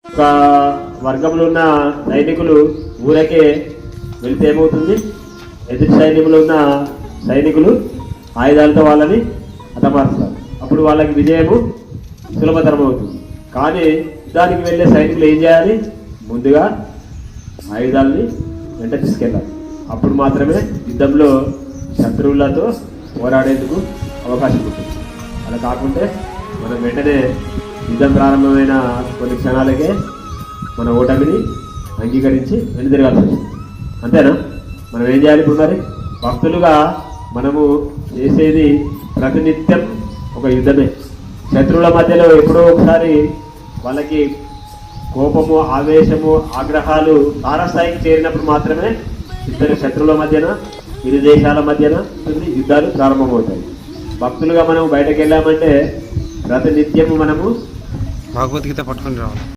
ఒక వర్గంలో ఉన్న సైనికులు ఊరకే వెళ్తే ఏమవుతుంది? ఎదుటి సైన్యంలో ఉన్న సైనికులు ఆయుధాలతో వాళ్ళని హతమారుస్తారు. అప్పుడు వాళ్ళకి విజయము సులభతరం అవుతుంది. కానీ యుద్ధానికి వెళ్ళే సైనికులు ఏం చేయాలి? ముందుగా ఆయుధాలని వెంట తీసుకెళ్ళాలి. అప్పుడు మాత్రమే యుద్ధంలో శత్రువులతో పోరాడేందుకు అవకాశం ఉంటుంది. అలా కాకుంటే మనం వెంటనే యుద్ధం ప్రారంభమైన కొన్ని క్షణాలకే మన ఓటమిని అంగీకరించి వెనుదిరగాల్సి వస్తుంది. అంతేనా? మనం ఏం చేయాలి ఇప్పుడు మరి? భక్తులుగా మనము చేసేది ప్రతినిత్యం ఒక యుద్ధమే. శత్రువుల మధ్యలో ఎప్పుడో ఒకసారి వాళ్ళకి కోపము, ఆవేశము, ఆగ్రహాలు తారస్థాయికి చేరినప్పుడు మాత్రమే ఇద్దరు శత్రువుల మధ్యన, ఇరు దేశాల మధ్యన యుద్ధాలు ప్రారంభమవుతాయి. భక్తులుగా మనం బయటకు వెళ్ళామంటే ప్రతినిత్యము మనము భగవద్గీత పట్టుకుని రావాలి.